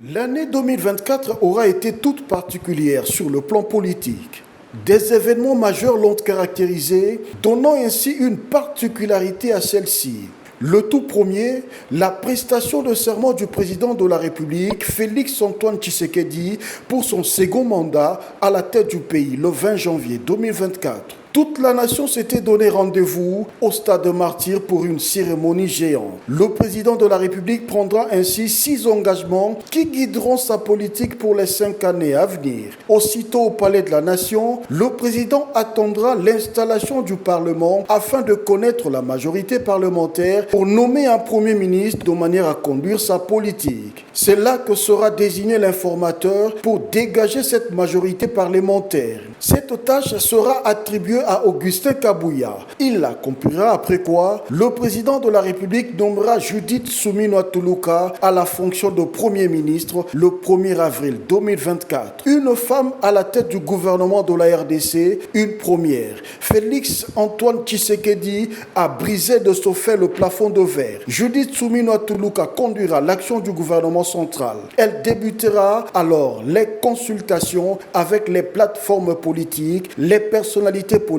L'année 2024 aura été toute particulière sur le plan politique. Des événements majeurs l'ont caractérisée, donnant ainsi une particularité à celle-ci. Le tout premier, la prestation de serment du président de la République, Félix-Antoine Tshisekedi, pour son second mandat à la tête du pays, le 20 janvier 2024. Toute la nation s'était donné rendez-vous au stade de Martyrs pour une cérémonie géante. Le président de la République prendra ainsi 6 engagements qui guideront sa politique pour les 5 années à venir. Aussitôt au Palais de la Nation, le président attendra l'installation du Parlement afin de connaître la majorité parlementaire pour nommer un Premier ministre de manière à conduire sa politique. C'est là que sera désigné l'informateur pour dégager cette majorité parlementaire. Cette tâche sera attribuée à Augustin Kabouya. Il l'accomplira après quoi le président de la République nommera Judith Suminwa Tuluka à la fonction de Premier ministre le 1er avril 2024. Une femme à la tête du gouvernement de la RDC, une première. Félix-Antoine Tshisekedi a brisé de ce fait le plafond de verre. Judith Suminwa Tuluka conduira l'action du gouvernement central. Elle débutera alors les consultations avec les plateformes politiques, les personnalités politiques.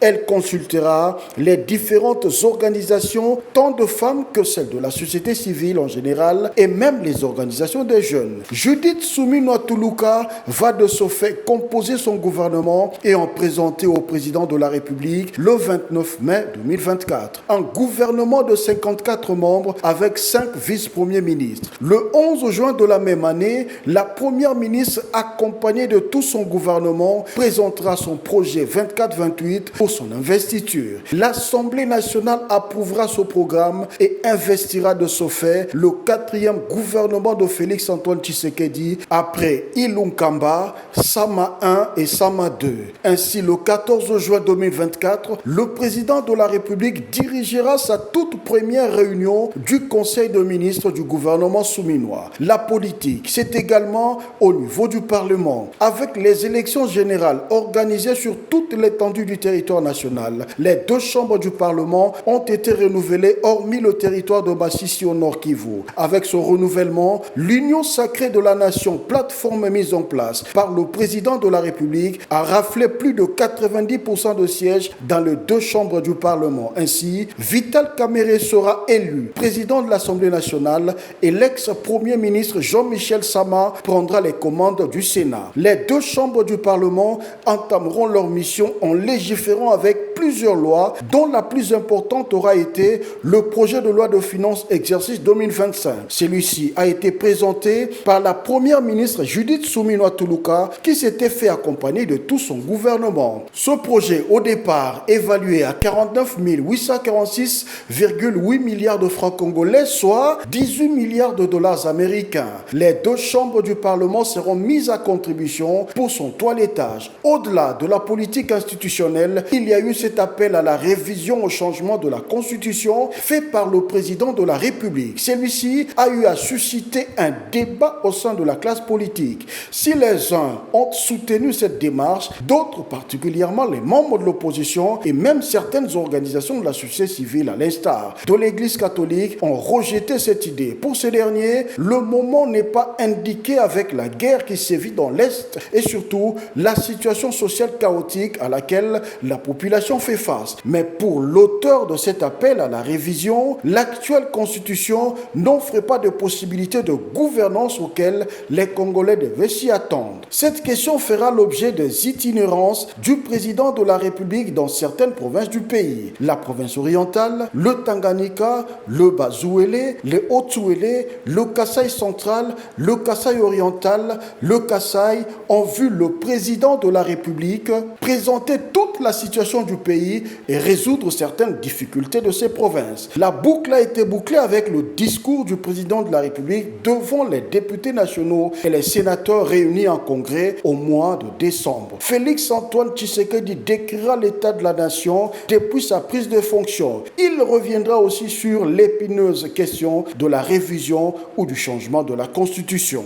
Elle consultera les différentes organisations, tant de femmes que celles de la société civile en général, et même les organisations des jeunes. Judith Suminwa Tuluka va de ce fait composer son gouvernement et en présenter au président de la République le 29 mai 2024. Un gouvernement de 54 membres avec 5 vice-premiers ministres. Le 11 juin de la même année, la première ministre, accompagnée de tout son gouvernement, présentera son projet 24-28 pour son investiture. L'Assemblée nationale approuvera ce programme et investira de ce fait le 4e gouvernement de Félix-Antoine Tshisekedi après Ilunkamba, Sama 1 et Sama 2. Ainsi, le 14 juin 2024, le président de la République dirigera sa toute première réunion du Conseil de ministres du gouvernement souminois. La politique, c'est également au niveau du Parlement, avec les élections générales organisées sur toute l'étendue du territoire national. Les 2 chambres du Parlement ont été renouvelées hormis le territoire de Massissi au Nord Kivu. Avec ce renouvellement, l'Union sacrée de la nation, plateforme mise en place par le président de la République, a raflé plus de 90% de sièges dans les 2 chambres du Parlement. Ainsi, Vital Kamerhe sera élu président de l'Assemblée nationale et l'ex-premier ministre Jean-Michel Sama prendra les commandes du Sénat. Les 2 chambres du Parlement entameront leur mission en légiférant avec plusieurs lois, dont la plus importante aura été le projet de loi de finances exercice 2025. Celui-ci a été présenté par la première ministre Judith Suminwa Tuluka, qui s'était fait accompagner de tout son gouvernement. Ce projet, au départ évalué à 49 846,8 milliards de francs congolais, soit 18 milliards de dollars américains. Les 2 chambres du Parlement seront mises à contribution pour son toilettage. Au-delà de la politique institutionnelle, il y a eu cet appel à la révision au changement de la Constitution fait par le président de la République. Celui-ci a eu à susciter un débat au sein de la classe politique. Si les uns ont soutenu cette démarche, d'autres, particulièrement les membres de l'opposition et même certaines organisations de la société civile, à l'instar de l'Église catholique, ont rejeté cette idée. Pour ces derniers, le moment n'est pas indiqué avec la guerre qui sévit dans l'Est et surtout la situation sociale chaotique à laquelle la population fait face. Mais pour l'auteur de cet appel à la révision, l'actuelle constitution n'offre pas de possibilité de gouvernance auxquelles les Congolais devaient s'y attendre. Cette question fera l'objet des itinérances du président de la République dans certaines provinces du pays. La province orientale, le Tanganyika, le Bas-Ouélé, le Haut-Ouélé, le Kasaï central, le Kasaï oriental, le Kasaï ont vu le président de la République présenter toute la situation du pays et résoudre certaines difficultés de ces provinces. La boucle a été bouclée avec le discours du président de la République devant les députés nationaux et les sénateurs réunis en congrès au mois de décembre. Félix-Antoine Tshisekedi décrira l'état de la nation depuis sa prise de fonction. Il reviendra aussi sur l'épineuse question de la révision ou du changement de la Constitution.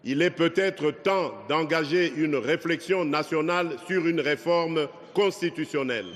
Il est peut-être temps d'engager une réflexion nationale sur une réforme constitutionnelle.